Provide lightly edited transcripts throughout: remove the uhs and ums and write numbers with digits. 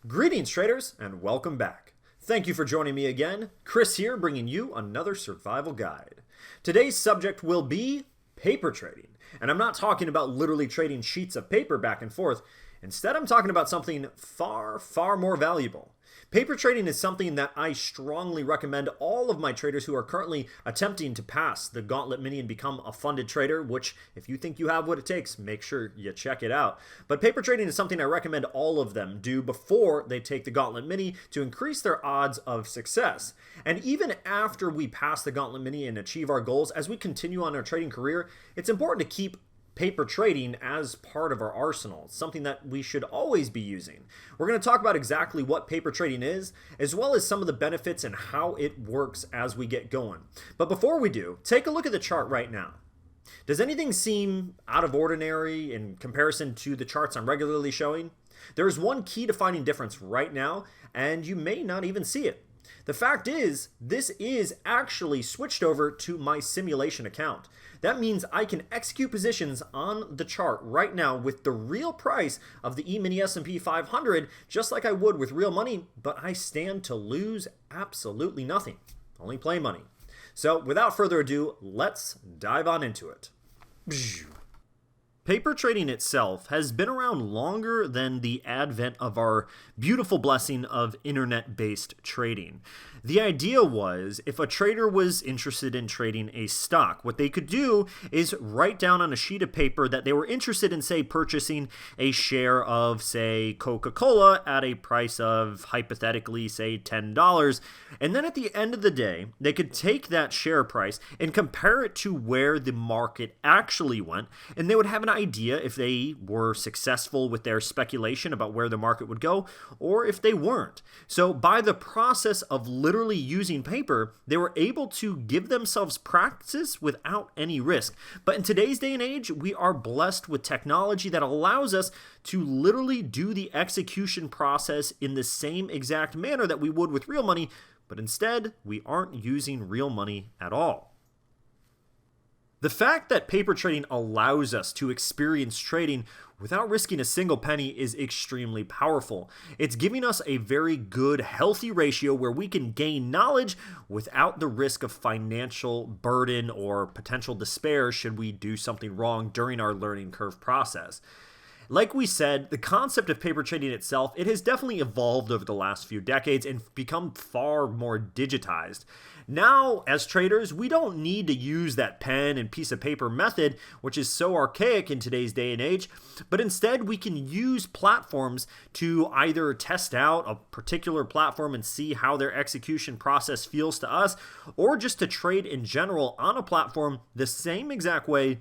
Greetings, traders, and welcome back. Thank you for joining me again. Chris here, bringing you another survival guide. Today's subject will be paper trading. And I'm not talking about literally trading sheets of paper back and forth. Instead, I'm talking about something far, far more valuable. Paper trading is something that I strongly recommend all of my traders who are currently attempting to pass the Gauntlet Mini and become a funded trader, which if you think you have what it takes, make sure you check it out. But paper trading is something I recommend all of them do before they take the Gauntlet Mini to increase their odds of success. And even after we pass the Gauntlet Mini and achieve our goals, as we continue on our trading career, it's important to keep paper trading as part of our arsenal. It's something that we should always be using. We're going to talk about exactly what paper trading is, as well as some of the benefits and how it works as we get going. But before we do, take a look at the chart right now. Does anything seem out of ordinary in comparison to the charts I'm regularly showing? There is one key defining difference right now, and you may not even see it. The fact is, this is actually switched over to my simulation account. That means I can execute positions on the chart right now with the real price of the E-mini S&P 500, just like I would with real money, but I stand to lose absolutely nothing. Only play money. So without further ado, let's dive on into it. Paper trading itself has been around longer than the advent of our beautiful blessing of internet-based trading. The idea was, if a trader was interested in trading a stock, what they could do is write down on a sheet of paper that they were interested in, say, purchasing a share of, say, Coca-Cola at a price of, hypothetically, say, $10. And then at the end of the day, they could take that share price and compare it to where the market actually went, and they would have an idea if they were successful with their speculation about where the market would go, or if they weren't. So by the process of literally using paper, they were able to give themselves practice without any risk. But in today's day and age, we are blessed with technology that allows us to literally do the execution process in the same exact manner that we would with real money, but instead, we aren't using real money at all. The fact that paper trading allows us to experience trading without risking a single penny is extremely powerful. It's giving us a very good, healthy ratio where we can gain knowledge without the risk of financial burden or potential despair should we do something wrong during our learning curve process. Like we said, the concept of paper trading itself, it has definitely evolved over the last few decades and become far more digitized. Now, as traders, we don't need to use that pen and piece of paper method, which is so archaic in today's day and age, but instead we can use platforms to either test out a particular platform and see how their execution process feels to us, or just to trade in general on a platform the same exact way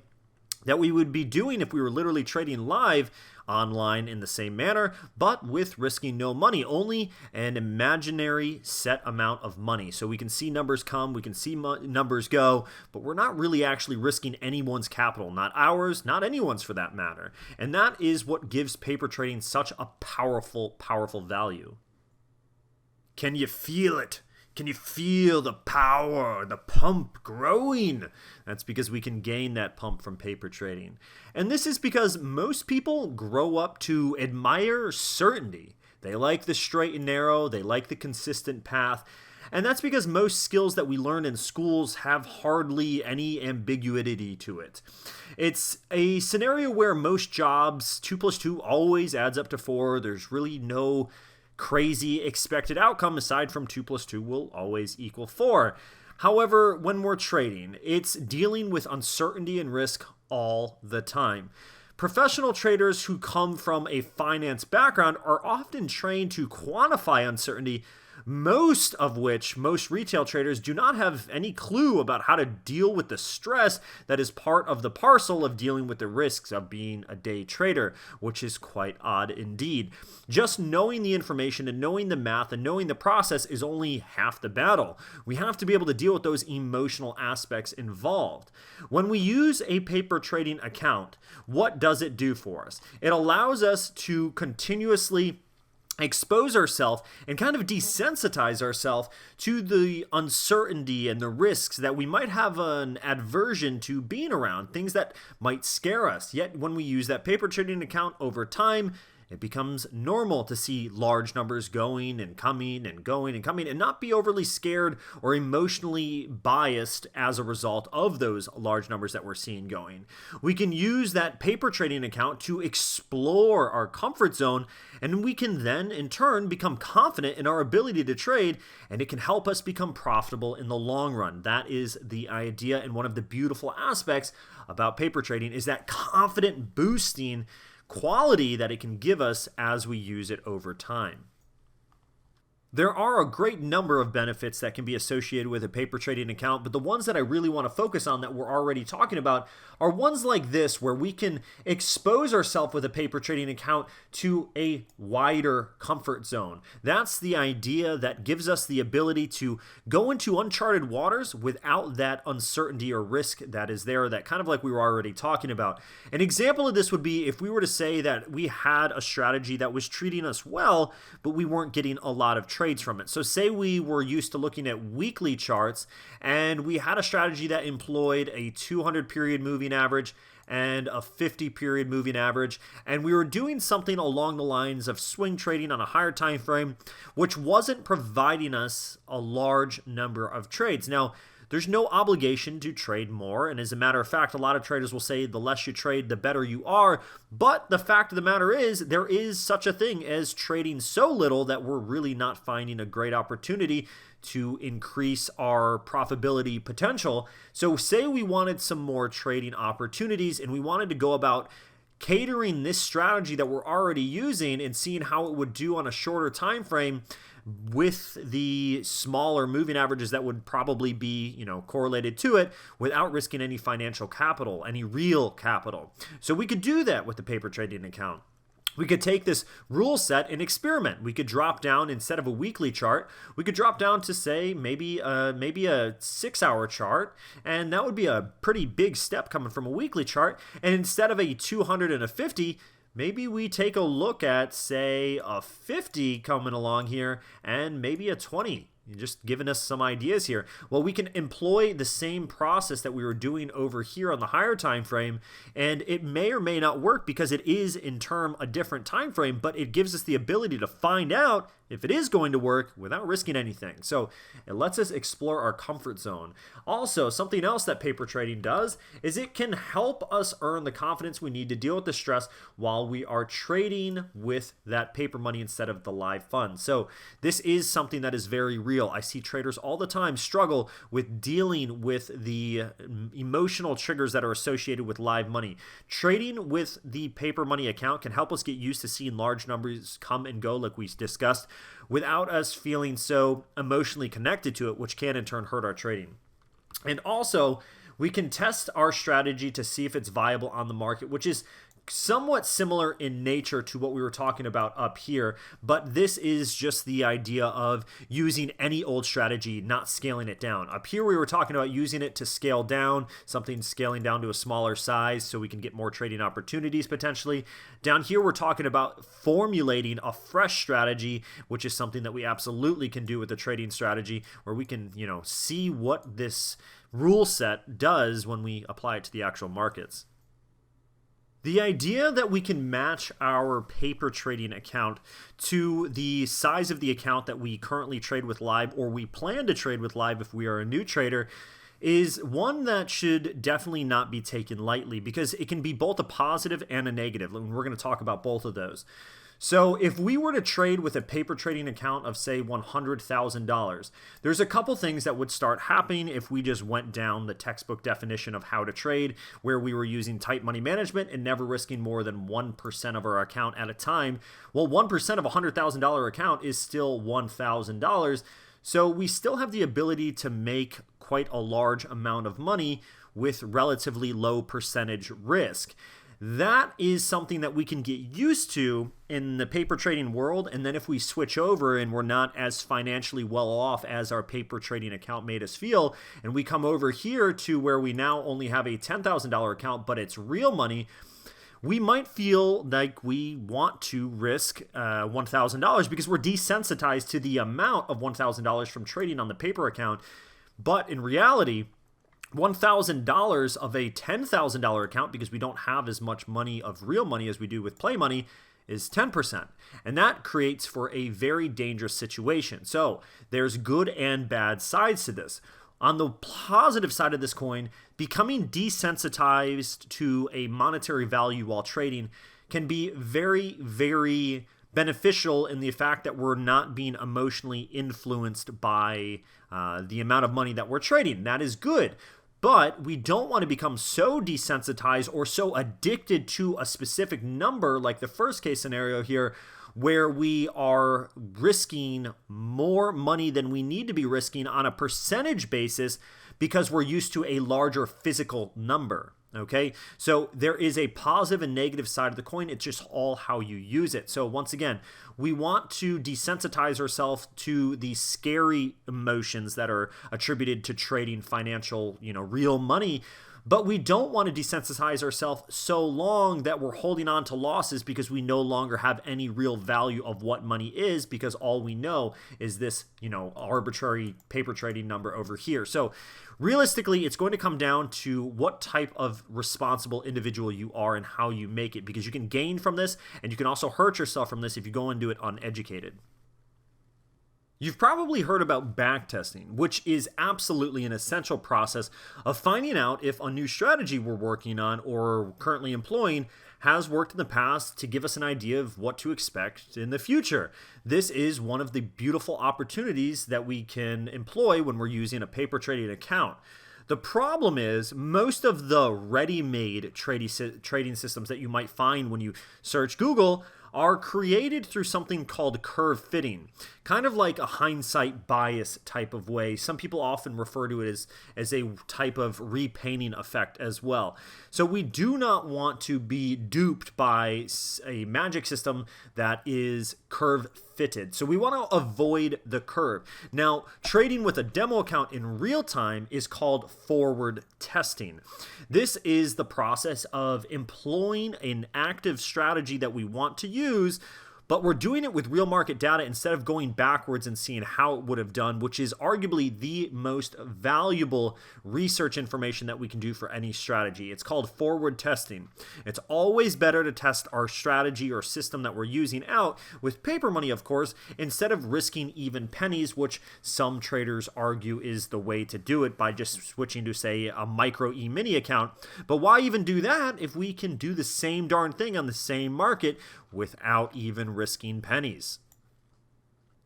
that we would be doing if we were literally trading live online in the same manner, but with risking no money, only an imaginary set amount of money. So we can see numbers come, we can see numbers go, but we're not really actually risking anyone's capital, not ours, not anyone's for that matter. And that is what gives paper trading such a powerful, powerful value. Can you feel it? Can you feel the power, the pump growing? That's because we can gain that pump from paper trading. And this is because most people grow up to admire certainty. They like the straight and narrow, they like the consistent path. And that's because most skills that we learn in schools have hardly any ambiguity to it. It's a scenario where most jobs, 2 plus 2 always adds up to 4. There's really no crazy expected outcome aside from 2 plus 2 will always equal 4. However, when we're trading, it's dealing with uncertainty and risk all the time. Professional traders who come from a finance background are often trained to quantify uncertainty, most retail traders do not have any clue about how to deal with the stress that is part of the parcel of dealing with the risks of being a day trader, which is quite odd indeed. Just knowing the information and knowing the math and knowing the process is only half the battle. We have to be able to deal with those emotional aspects involved. When we use a paper trading account, what does it do for us? It allows us to continuously expose ourselves and kind of desensitize ourselves to the uncertainty and the risks that we might have an aversion to being around, things that might scare us. Yet when we use that paper trading account over time, It becomes normal to see large numbers going and coming and going and coming and not be overly scared or emotionally biased as a result of those large numbers that we're seeing going. We can use that paper trading account to explore our comfort zone, and we can then in turn become confident in our ability to trade, and it can help us become profitable in the long run. That is the idea, and one of the beautiful aspects about paper trading is that confident boosting quality that it can give us as we use it over time. There are a great number of benefits that can be associated with a paper trading account, but the ones that I really want to focus on that we're already talking about are ones like this, where we can expose ourselves with a paper trading account to a wider comfort zone. That's the idea that gives us the ability to go into uncharted waters without that uncertainty or risk that is there, that kind of like we were already talking about. An example of this would be if we were to say that we had a strategy that was treating us well, but we weren't getting a lot of trades from it. So say we were used to looking at weekly charts and we had a strategy that employed a 200 period moving average and a 50 period moving average, and we were doing something along the lines of swing trading on a higher time frame, which wasn't providing us a large number of trades. Now, there's no obligation to trade more, and as a matter of fact, a lot of traders will say the less you trade, the better you are, but the fact of the matter is there is such a thing as trading so little that we're really not finding a great opportunity to increase our profitability potential. So say we wanted some more trading opportunities and we wanted to go about catering this strategy that we're already using and seeing how it would do on a shorter time frame with the smaller moving averages that would probably be, correlated to it without risking any financial capital, any real capital. So we could do that with the paper trading account. We could take this rule set and experiment. We could drop down, instead of a weekly chart, we could drop down to say maybe a 6-hour chart, and that would be a pretty big step coming from a weekly chart. And instead of a 200 and a 50, maybe we take a look at, say, a 50 coming along here and maybe a 20. You're just giving us some ideas here. Well, we can employ the same process that we were doing over here on the higher time frame, and it may or may not work because it is in turn a different time frame, but it gives us the ability to find out if it is going to work without risking anything. So it lets us explore our comfort zone. Also, something else that paper trading does is it can help us earn the confidence we need to deal with the stress while we are trading with that paper money instead of the live funds. So this is something that is very real. I see traders all the time struggle with dealing with the emotional triggers that are associated with live money. Trading with the paper money account can help us get used to seeing large numbers come and go, like we discussed, without us feeling so emotionally connected to it, which can in turn hurt our trading. And also, we can test our strategy to see if it's viable on the market, which is somewhat similar in nature to what we were talking about up here, but this is just the idea of using any old strategy, not scaling it down. Up here we were talking about using it to scale down, something scaling down to a smaller size so we can get more trading opportunities potentially. Down here we're talking about formulating a fresh strategy, which is something that we absolutely can do with the trading strategy, where we can, see what this rule set does when we apply it to the actual markets. The idea that we can match our paper trading account to the size of the account that we currently trade with live, or we plan to trade with live if we are a new trader, is one that should definitely not be taken lightly, because it can be both a positive and a negative, and we're going to talk about both of those. So if we were to trade with a paper trading account of, say, $100,000, there's a couple things that would start happening if we just went down the textbook definition of how to trade, where we were using tight money management and never risking more than 1% of our account at a time. Well, 1% of a $100,000 account is still $1,000. So we still have the ability to make quite a large amount of money with relatively low percentage risk. That is something that we can get used to in the paper trading world, and then if we switch over and we're not as financially well off as our paper trading account made us feel, and we come over here to where we now only have a $10,000 account, but it's real money, we might feel like we want to risk $1,000 because we're desensitized to the amount of $1,000 from trading on the paper account. But in reality, $1,000 of a $10,000 account, because we don't have as much money of real money as we do with play money, is 10%. And that creates for a very dangerous situation. So there's good and bad sides to this. On the positive side of this coin, becoming desensitized to a monetary value while trading can be very, very beneficial in the fact that we're not being emotionally influenced by the amount of money that we're trading. That is good. But we don't want to become so desensitized or so addicted to a specific number, like the first case scenario here, where we are risking more money than we need to be risking on a percentage basis because we're used to a larger physical number. Okay, so there is a positive and negative side of the coin. It's just all how you use it. So once again, we want to desensitize ourselves to the scary emotions that are attributed to trading financial, real money. But we don't want to desensitize ourselves so long that we're holding on to losses because we no longer have any real value of what money is, because all we know is this, arbitrary paper trading number over here. So realistically, it's going to come down to what type of responsible individual you are and how you make it, because you can gain from this and you can also hurt yourself from this if you go and do it uneducated. You've probably heard about backtesting, which is absolutely an essential process of finding out if a new strategy we're working on or currently employing has worked in the past to give us an idea of what to expect in the future. This is one of the beautiful opportunities that we can employ when we're using a paper trading account. The problem is most of the ready-made trading systems that you might find when you search Google are created through something called curve fitting, kind of like a hindsight bias type of way. Some people often refer to it as a type of repainting effect as well. So we do not want to be duped by a magic system that is curve fitted. So we want to avoid the curve. Now, trading with a demo account in real time is called forward testing. This is the process of employing an active strategy that we want to use, but we're doing it with real market data instead of going backwards and seeing how it would have done, which is arguably the most valuable research information that we can do for any strategy. It's called forward testing. It's always better to test our strategy or system that we're using out with paper money, of course, instead of risking even pennies, which some traders argue is the way to do it by just switching to, say, a micro e-mini account. But why even do that if we can do the same darn thing on the same market without even risking pennies?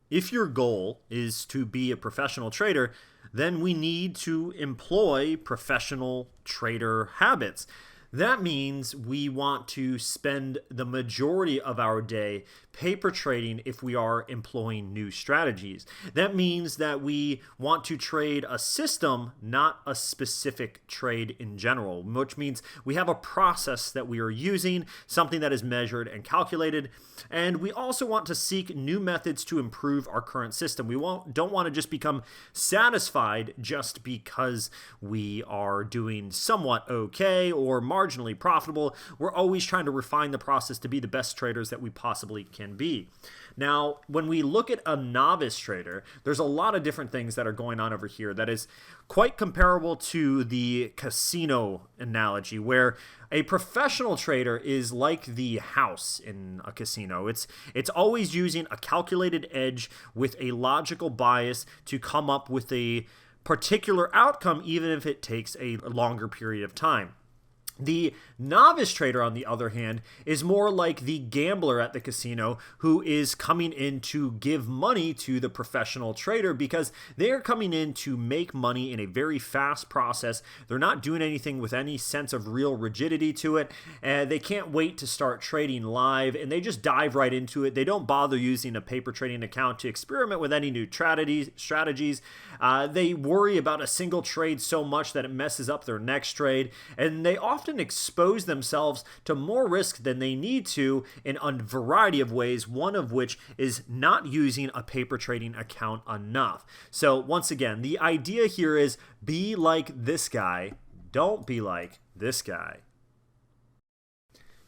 If your goal is to be a professional trader, then we need to employ professional trader habits. That means we want to spend the majority of our day paper trading if we are employing new strategies. That means that we want to trade a system, not a specific trade in general, which means we have a process that we are using, something that is measured and calculated, and we also want to seek new methods to improve our current system. We don't want to just become satisfied just because we are doing somewhat okay or marginally profitable. We're always trying to refine the process to be the best traders that we possibly can be. Now, when we look at a novice trader, there's a lot of different things that are going on over here that is quite comparable to the casino analogy, where a professional trader is like the house in a casino. It's always using a calculated edge with a logical bias to come up with a particular outcome, even if it takes a longer period of time. The novice trader, on the other hand, is more like the gambler at the casino who is coming in to give money to the professional trader because they are coming in to make money in a very fast process. They're not doing anything with any sense of real rigidity to it, and they can't wait to start trading live, and they just dive right into it. They don't bother using a paper trading account to experiment with any new strategies. They worry about a single trade so much that it messes up their next trade, and they often expose themselves to more risk than they need to in a variety of ways, one of which is not using a paper trading account enough. So once again, the idea here is be like this guy, don't be like this guy.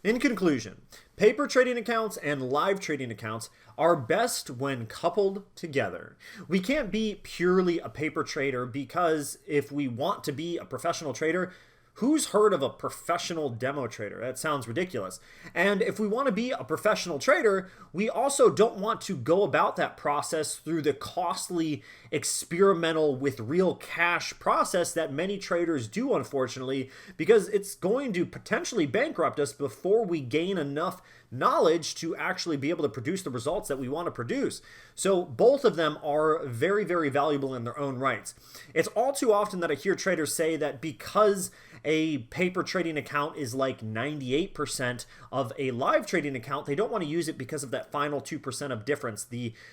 In conclusion, paper trading accounts and live trading accounts are best when coupled together. We can't be purely a paper trader because if we want to be a professional trader, Who's heard of a professional demo trader? That sounds ridiculous. And if we want to be a professional trader, we also don't want to go about that process through the costly experimental with real cash process that many traders do, unfortunately, because it's going to potentially bankrupt us before we gain enough knowledge to actually be able to produce the results that we want to produce. So both of them are very, very valuable in their own rights. It's all too often that I hear traders say that because a paper trading account is like 98% of a live trading account, they don't want to use it because of that final 2% of difference,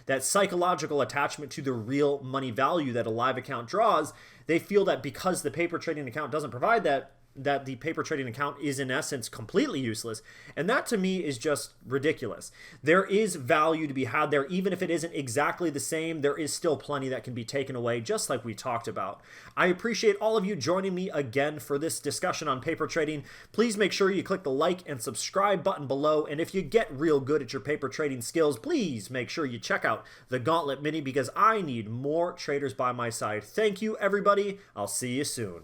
that psychological attachment to the real money value that a live account draws. They feel that because the paper trading account doesn't provide that the paper trading account is in essence completely useless. And that to me is just ridiculous. There is value to be had there. Even if it isn't exactly the same, there is still plenty that can be taken away, just like we talked about. I appreciate all of you joining me again for this discussion on paper trading. Please make sure you click the like and subscribe button below. And if you get real good at your paper trading skills, please make sure you check out the Gauntlet Mini, because I need more traders by my side. Thank you, everybody. I'll see you soon.